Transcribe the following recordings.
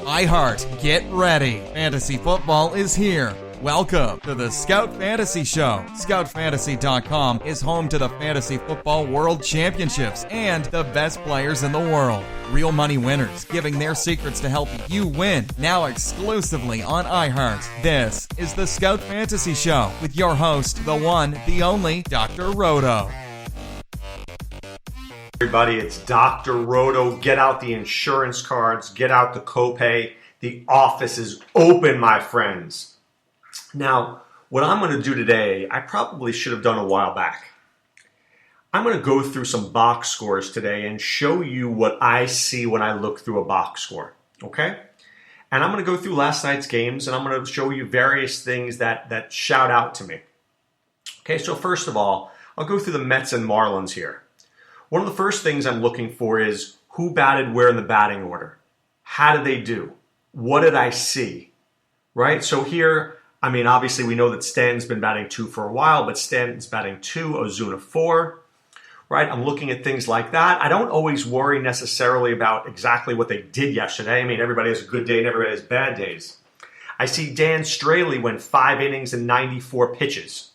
iHeart, get ready. Fantasy football is here. Welcome to the Scout Fantasy Show. ScoutFantasy.com is home to the Fantasy Football World Championships and the best players in the world. Real money winners giving their secrets to help you win. Now exclusively on iHeart. This is the Scout Fantasy Show with your host, the one, the only, Dr. Roto. Everybody, it's Dr. Roto. Get out the insurance cards, get out the copay. The office is open, my friends. Now, what I'm going to do today, I probably should have done a while back. I'm going to go through some box scores today and show you what I see when I look through a box score, okay? And I'm going to go through last night's games and I'm going to show you various things that shout out to me. Okay, so first of all, I'll go through the Mets and Marlins here. One of the first things I'm looking for is who batted where in the batting order. How did they do? What did I see? Right? So here, I mean, obviously we know that Stanton's been batting 2 for a while, but Stanton's batting 2, Ozuna 4. Right? I'm looking at things like that. I don't always worry necessarily about exactly what they did yesterday. I mean, everybody has a good day and everybody has bad days. I see Dan Straley went 5 innings and 94 pitches.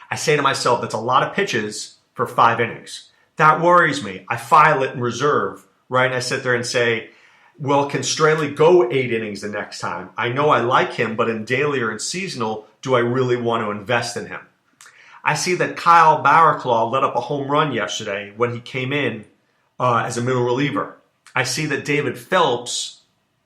I say to myself, that's a lot of pitches for 5 innings. That worries me. I file it in reserve, right? And I sit there and say, well, can Straley go 8 innings the next time? I know I like him, but in daily or in seasonal, do I really want to invest in him? I see that Kyle Barraclough let up a home run yesterday when he came in as a middle reliever. I see that David Phelps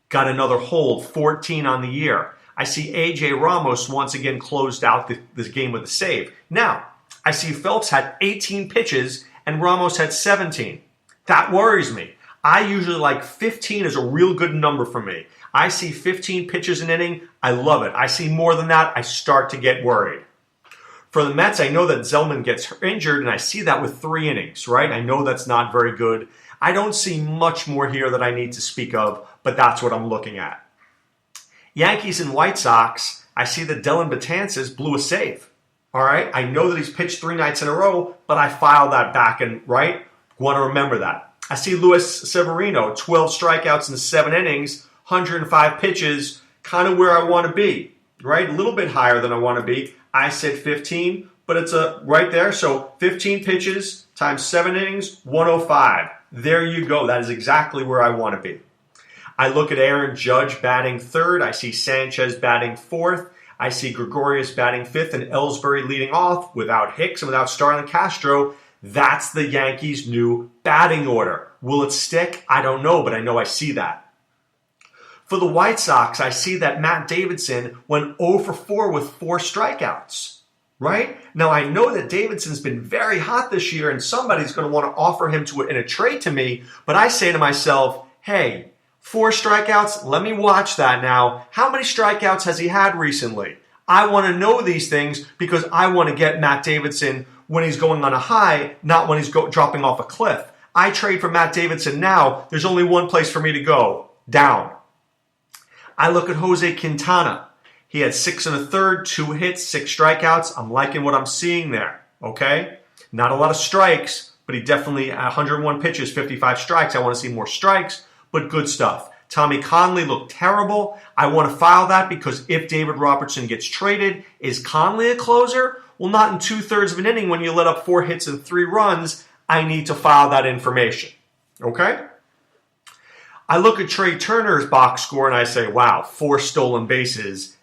got another hold, 14 on the year. I see A.J. Ramos once again closed out this game with a save. Now, I see Phelps had 18 pitches and Ramos had 17. That worries me. I usually like 15 is a real good number for me. I see 15 pitches an inning, I love it. I see more than that, I start to get worried. For the Mets, I know that Zellman gets injured, and I see that with 3 innings, right? I know that's not very good. I don't see much more here that I need to speak of, but that's what I'm looking at. Yankees and White Sox, I see that Dellin Betances blew a save. All right, I know that he's pitched 3 nights in a row, but I filed that back and, right, want to remember that. I see Luis Severino, 12 strikeouts in 7 innings, 105 pitches, kind of where I want to be, right? A little bit higher than I want to be. I said 15, but it's right there. So 15 pitches times 7 innings, 105. There you go. That is exactly where I want to be. I look at Aaron Judge batting 3rd. I see Sanchez batting 4th. I see Gregorius batting 5th and Ellsbury leading off without Hicks and without Starlin Castro. That's the Yankees' new batting order. Will it stick? I don't know, but I know I see that. For the White Sox, I see that Matt Davidson went 0 for 4 with 4 strikeouts. Right? Now, I know that Davidson's been very hot this year and somebody's going to want to offer him in a trade to me, but I say to myself, hey, 4 strikeouts, let me watch that now. How many strikeouts has he had recently? I want to know these things because I want to get Matt Davidson when he's going on a high, not when he's dropping off a cliff. I trade for Matt Davidson now. There's only one place for me to go, down. I look at Jose Quintana. He had 6 1/3, 2 hits, 6 strikeouts. I'm liking what I'm seeing there, okay? Not a lot of strikes, but he definitely, 101 pitches, 55 strikes. I want to see more strikes, but good stuff. Tommy Conley looked terrible. I want to file that because if David Robertson gets traded, is Conley a closer? Well, not in 2/3 of an inning when you let up 4 hits and 3 runs. I need to file that information, okay? I look at Trey Turner's box score and I say, wow, 4 stolen bases.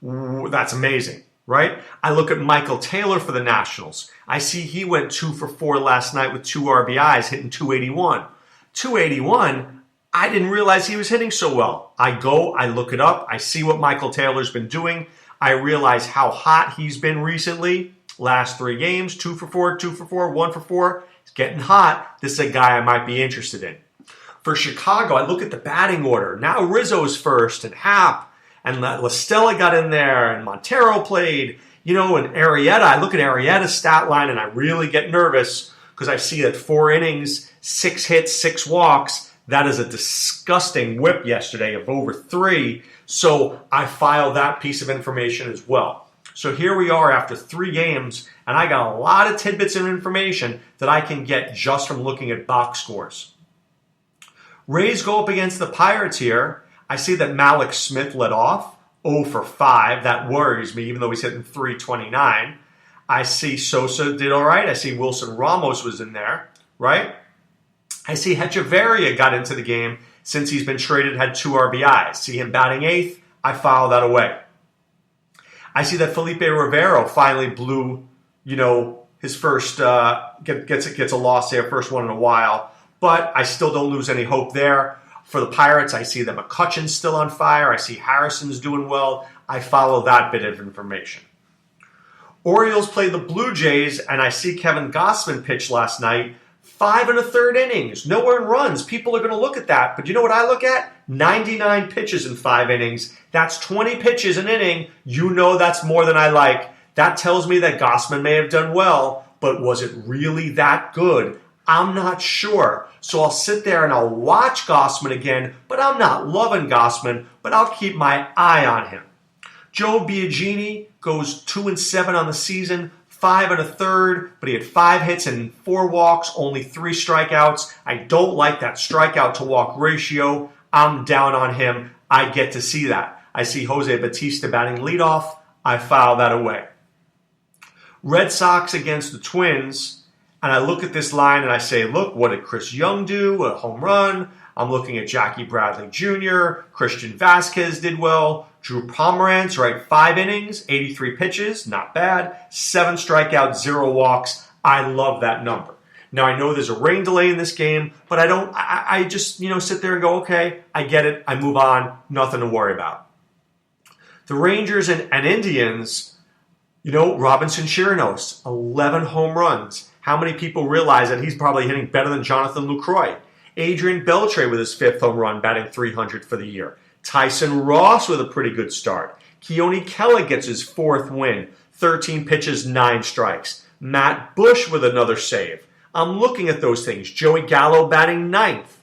That's amazing, right? I look at Michael Taylor for the Nationals. I see he went 2 for 4 last night with 2 RBIs, hitting 281. 281, I didn't realize he was hitting so well. I look it up, I see what Michael Taylor's been doing. I realize how hot he's been recently. Last 3 games, 2 for 4, 2 for 4, 1 for 4. He's getting hot. This is a guy I might be interested in. For Chicago, I look at the batting order. Now Rizzo's first, and Happ, and La Stella got in there, and Montero played, and Arrieta. I look at Arrieta's stat line, and I really get nervous because I see that 4 innings, 6 hits, 6 walks. That is a disgusting whip yesterday of over 3. So I filed that piece of information as well. So here we are after 3 games, and I got a lot of tidbits of information that I can get just from looking at box scores. Rays go up against the Pirates here. I see that Malik Smith led off, 0 for 5. That worries me, even though he's hitting 329. I see Sosa did all right. I see Wilson Ramos was in there, right? I see Hechavarria got into the game since he's been traded, had 2 RBIs. See him batting 8th. I file that away. I see that Felipe Rivero finally blew, his first, gets a loss there, first one in a while. But I still don't lose any hope there. For the Pirates, I see that McCutchen's still on fire. I see Harrison's doing well. I follow that bit of information. Orioles play the Blue Jays, and I see Kevin Gausman pitch last night. 5 1/3 innings, no earned runs. People are going to look at that. But you know what I look at? 99 pitches in 5 innings. That's 20 pitches an inning. That's more than I like. That tells me that Gausman may have done well, but was it really that good? I'm not sure. So I'll sit there and I'll watch Gausman again, but I'm not loving Gausman, but I'll keep my eye on him. Joe Biagini goes 2-7 on the season, 5 1/3, but he had 5 hits and 4 walks, only 3 strikeouts. I don't like that strikeout to walk ratio. I'm down on him. I get to see that. I see Jose Bautista batting leadoff. I file that away. Red Sox against the Twins. And I look at this line and I say, look, what did Chris Young do? A home run. I'm looking at Jackie Bradley Jr. Christian Vasquez did well. Drew Pomeranz, 5 innings, 83 pitches, not bad. 7 strikeouts, 0 walks. I love that number. Now, I know there's a rain delay in this game, but I just sit there and go, okay, I get it. I move on. Nothing to worry about. The Rangers and Indians, Robinson Chirinos, 11 home runs. How many people realize that he's probably hitting better than Jonathan Lucroy? Adrian Beltre with his 5th home run, batting 300 for the year. Tyson Ross with a pretty good start. Keone Keller gets his 4th win, 13 pitches, 9 strikes. Matt Bush with another save. I'm looking at those things. Joey Gallo batting 9th,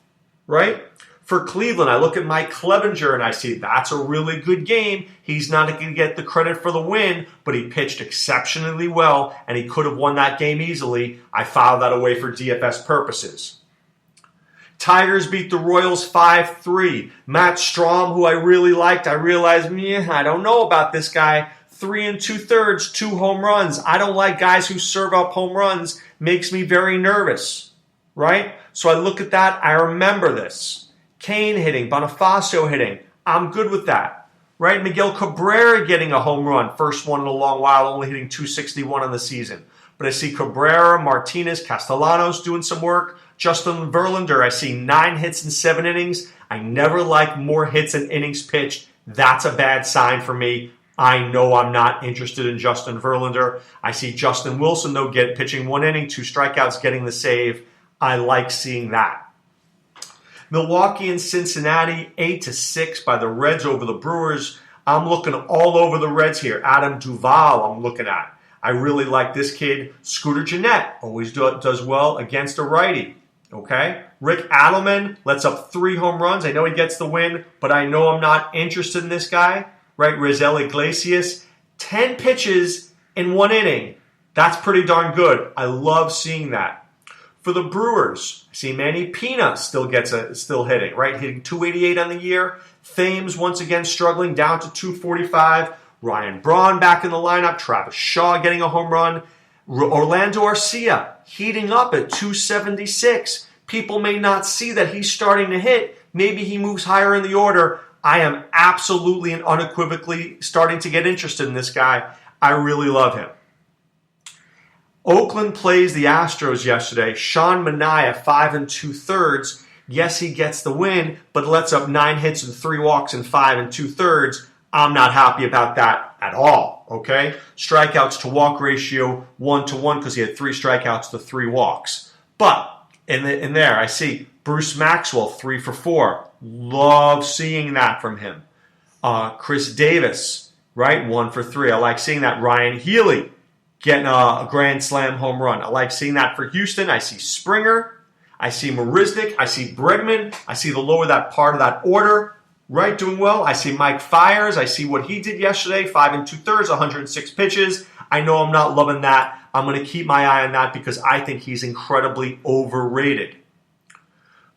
right? For Cleveland, I look at Mike Clevenger and I see that's a really good game. He's not going to get the credit for the win, but he pitched exceptionally well and he could have won that game easily. I file that away for DFS purposes. Tigers beat the Royals 5-3. Matt Strahm, who I really liked, I realized, I don't know about this guy. 3 2/3, 2 home runs. I don't like guys who serve up home runs. Makes me very nervous, right? So I look at that. I remember this. Kane hitting, Bonifacio hitting. I'm good with that, right? Miguel Cabrera getting a home run. First one in a long while, only hitting 261 on the season. But I see Cabrera, Martinez, Castellanos doing some work. Justin Verlander, I see 9 hits in 7 innings. I never like more hits and innings pitched. That's a bad sign for me. I know I'm not interested in Justin Verlander. I see Justin Wilson, though, pitching 1 inning, 2 strikeouts, getting the save. I like seeing that. Milwaukee and Cincinnati, 8-6 by the Reds over the Brewers. I'm looking all over the Reds here. Adam Duvall I'm looking at. I really like this kid. Scooter Gennett always does well against a righty. Okay? Rick Adelman lets up 3 home runs. I know he gets the win, but I know I'm not interested in this guy. Right? Rizal Iglesias, 10 pitches in 1 inning. That's pretty darn good. I love seeing that. For the Brewers, I see Manny Pina still hitting, right? Hitting 288 on the year. Thames once again struggling down to 245. Ryan Braun back in the lineup. Travis Shaw getting a home run. Orlando Arcia heating up at 276. People may not see that he's starting to hit. Maybe he moves higher in the order. I am absolutely and unequivocally starting to get interested in this guy. I really love him. Oakland plays the Astros yesterday. Sean Manaea, 5 2/3. Yes, he gets the win, but lets up 9 hits and 3 walks in 5 2/3. I'm not happy about that at all, okay? Strikeouts to walk ratio 1-1 because he had 3 strikeouts to 3 walks. But in there, I see Bruce Maxwell, 3 for 4. Love seeing that from him. Chris Davis, right? 1 for 3. I like seeing that. Ryan Healy getting a grand slam home run. I like seeing that for Houston. I see Springer. I see Marisnik. I see Bregman. I see the lower that part of that order, right, doing well. I see Mike Fiers. I see what he did yesterday, 5 2/3, 106 pitches. I know I'm not loving that. I'm going to keep my eye on that because I think he's incredibly overrated.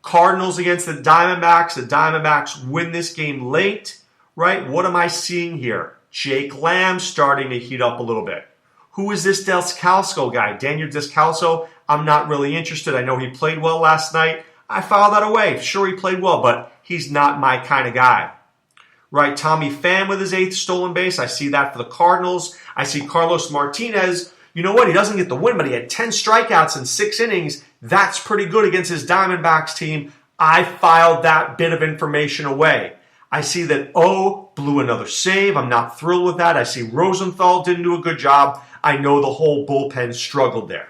Cardinals against the Diamondbacks. The Diamondbacks win this game late, right? What am I seeing here? Jake Lamb starting to heat up a little bit. Who is this Descalso guy? Daniel Descalso? I'm not really interested. I know he played well last night. I filed that away. Sure, he played well, but he's not my kind of guy. Right, Tommy Pham with his 8th stolen base. I see that for the Cardinals. I see Carlos Martinez. You know what? He doesn't get the win, but he had 10 strikeouts in 6 innings. That's pretty good against his Diamondbacks team. I filed that bit of information away. I see that O blew another save. I'm not thrilled with that. I see Rosenthal didn't do a good job. I know the whole bullpen struggled there.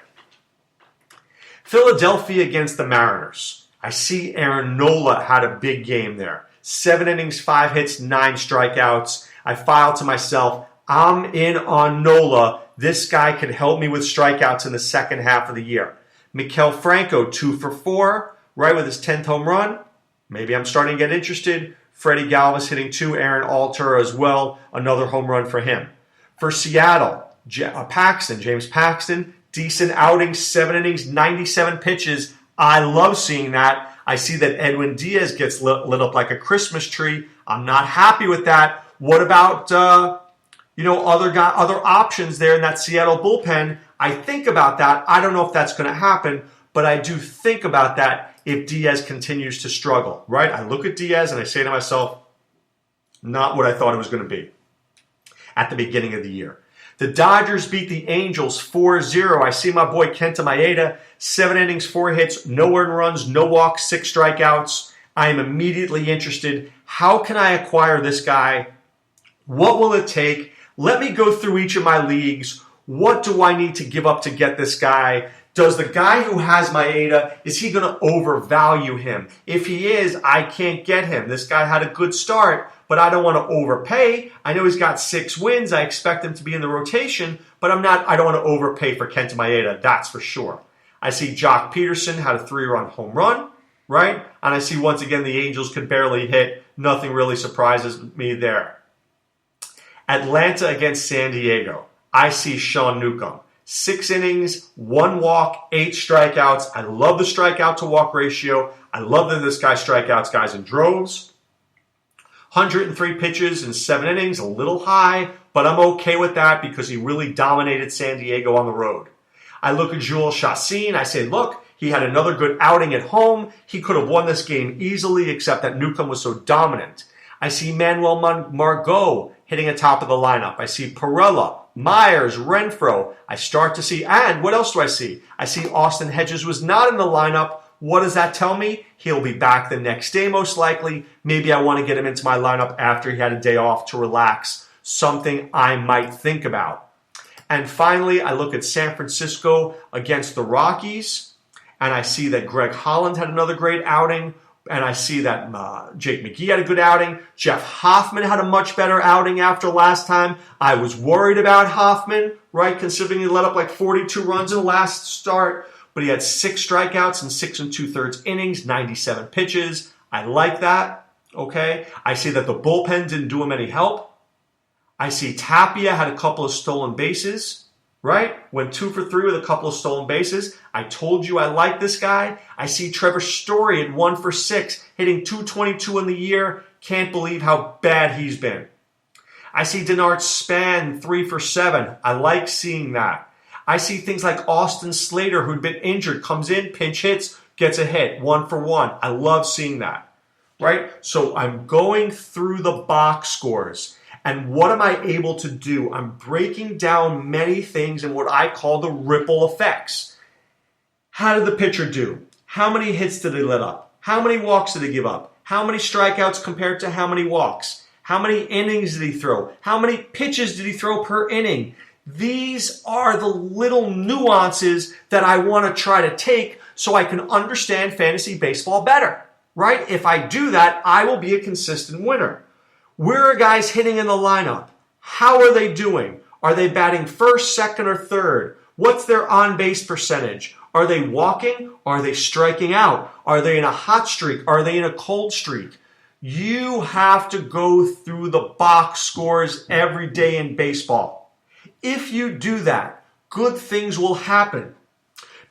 Philadelphia against the Mariners. I see Aaron Nola had a big game there. 7 innings, 5 hits, 9 strikeouts. I filed to myself, I'm in on Nola. This guy can help me with strikeouts in the second half of the year. Maikel Franco, 2 for 4, right, with his 10th home run. Maybe I'm starting to get interested. Freddie Galvis hitting 2, Aaron Alter as well, another home run for him. For Seattle, James Paxton, decent outing, 7 innings, 97 pitches. I love seeing that. I see that Edwin Diaz gets lit up like a Christmas tree. I'm not happy with that. What about other options there in that Seattle bullpen? I think about that. I don't know if that's going to happen, but I do think about that if Diaz continues to struggle, right? I look at Diaz and I say to myself, not what I thought it was going to be at the beginning of the year. The Dodgers beat the Angels 4-0. I see my boy Kenta Maeda, 7 innings, 4 hits, no earned runs, no walks, 6 strikeouts. I am immediately interested. How can I acquire this guy? What will it take? Let me go through each of my leagues. What do I need to give up to get this guy? Does the guy who has Maeda, is he going to overvalue him? If he is, I can't get him. This guy had a good start, but I don't want to overpay. I know he's got 6 wins. I expect him to be in the rotation, but I don't want to overpay for Kenta Maeda, that's for sure. I see Jock Peterson had a 3-run home run, right? And I see once again the Angels could barely hit. Nothing really surprises me there. Atlanta against San Diego. I see Sean Newcomb. 6 innings, 1 walk, 8 strikeouts. I love the strikeout to walk ratio. I love that this guy strikeouts guys in droves. 103 pitches in 7 innings, a little high, but I'm okay with that because he really dominated San Diego on the road. I look at Jules Chassin. I say, look, he had another good outing at home. He could have won this game easily, except that Newcomb was so dominant. I see Manuel Margot hitting atop of the lineup. I see Perella, Myers, Renfroe. I start to see, and what else do I see? I see Austin Hedges was not in the lineup. What does that tell me? He'll be back the next day most likely. Maybe I want to get him into my lineup after he had a day off to relax. Something I might think about. And finally, I look at San Francisco against the Rockies, and I see that Greg Holland had another great outing. And I see that Jake McGee had a good outing. Jeff Hoffman had a much better outing after last time. I was worried about Hoffman, right, considering he let up like 42 runs in the last start. But he had 6 strikeouts in 6 2/3 innings, 97 pitches. I like that, okay? I see that the bullpen didn't do him any help. I see Tapia had a couple of stolen bases, right? Went 2 for 3 with a couple of stolen bases. I told you I like this guy. I see Trevor Story at 1 for 6, hitting .222 in the year. Can't believe how bad he's been. I see Denard Span 3 for 7. I like seeing that. I see things like Austin Slater, who'd been injured, comes in, pinch hits, gets a hit, 1 for 1. I love seeing that, right? So I'm going through the box scores. And what am I able to do? I'm breaking down many things in what I call the ripple effects. How did the pitcher do? How many hits did he let up? How many walks did he give up? How many strikeouts compared to how many walks? How many innings did he throw? How many pitches did he throw per inning? These are the little nuances that I want to try to take so I can understand fantasy baseball better, right? If I do that, I will be a consistent winner. Where are guys hitting in the lineup? How are they doing? Are they batting first, second, or third? What's their on-base percentage? Are they walking? Are they striking out? Are they in a hot streak? Are they in a cold streak? You have to go through the box scores every day in baseball. If you do that, good things will happen.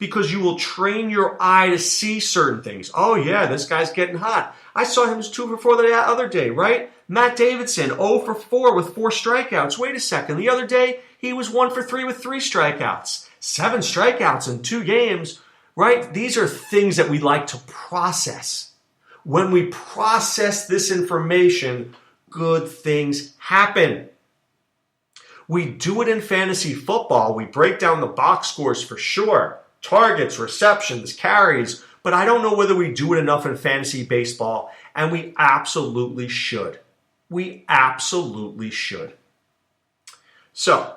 because you will train your eye to see certain things. Oh yeah, this guy's getting hot. I saw him 2 for 4 the other day, right? Matt Davidson, 0 for 4 with 4 strikeouts. Wait a second. The other day, he was 1 for 3 with 3 strikeouts. 7 strikeouts in 2 games, right? These are things that we like to process. When we process this information, good things happen. We do it in fantasy football. We break down the box scores for sure. Targets, receptions, carries. But I don't know whether we do it enough in fantasy baseball, and we absolutely should. We absolutely should. So,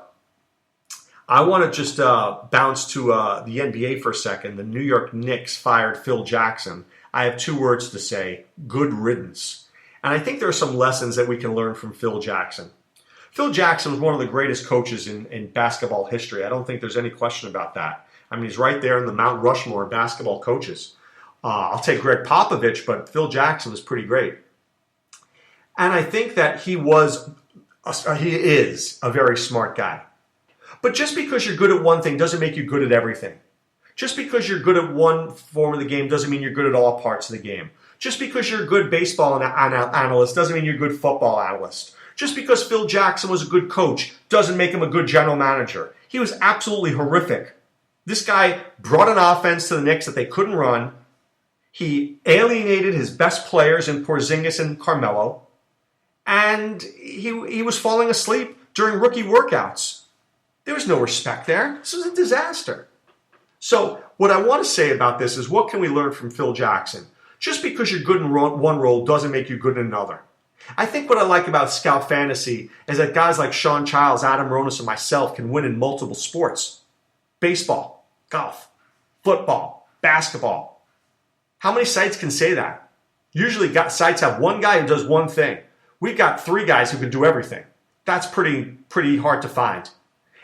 I want to just bounce to the NBA for a second. The New York Knicks fired Phil Jackson. I have 2 words to say: good riddance. And I think there are some lessons that we can learn from Phil Jackson. Phil Jackson was one of the greatest coaches in basketball history. I don't think there's any question about that. I mean, he's right there in the Mount Rushmore of basketball coaches. I'll take Greg Popovich, but Phil Jackson was pretty great. And I think that he is a very smart guy. But just because you're good at one thing doesn't make you good at everything. Just because you're good at one form of the game doesn't mean you're good at all parts of the game. Just because you're a good baseball analyst doesn't mean you're a good football analyst. Just because Phil Jackson was a good coach doesn't make him a good general manager. He was absolutely horrific. This guy brought an offense to the Knicks that they couldn't run. He alienated his best players in Porzingis and Carmelo. And he was falling asleep during rookie workouts. There was no respect there. This was a disaster. So what I want to say about this is, what can we learn from Phil Jackson? Just because you're good in one role doesn't make you good in another. I think what I like about Scout Fantasy is that guys like Sean Childs, Adam Ronis, and myself can win in multiple sports. Baseball, golf, football, basketball. How many sites can say that? Usually sites have one guy who does one thing. We've got 3 guys who can do everything. That's pretty hard to find.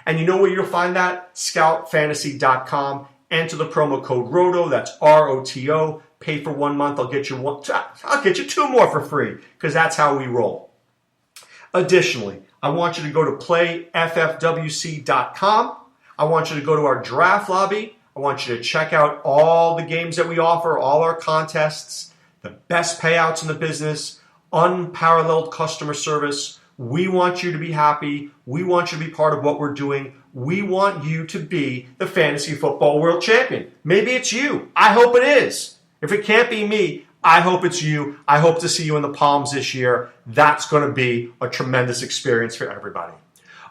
And you know where you'll find that? ScoutFantasy.com. Enter the promo code ROTO. That's ROTO. Pay for 1 month. I'll get you 2 more for free, because that's how we roll. Additionally, I want you to go to playffwc.com. I want you to go to our draft lobby. I want you to check out all the games that we offer, all our contests, the best payouts in the business, unparalleled customer service. We want you to be happy. We want you to be part of what we're doing. We want you to be the fantasy football world champion. Maybe it's you. I hope it is. If it can't be me, I hope it's you. I hope to see you in the Palms this year. That's going to be a tremendous experience for everybody.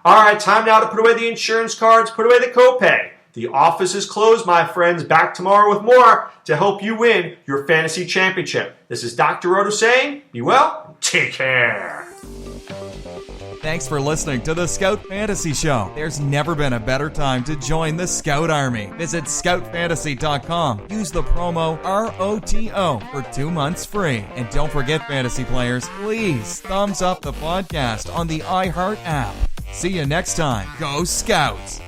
All right, time now to put away the insurance cards, put away the copay. The office is closed, my friends. Back tomorrow with more to help you win your fantasy championship. This is Dr. Roto saying, be well, take care. Thanks for listening to the Scout Fantasy Show. There's never been a better time to join the Scout Army. Visit scoutfantasy.com. Use the promo ROTO for 2 months free. And don't forget, fantasy players, please thumbs up the podcast on the iHeart app. See you next time. Go Scouts!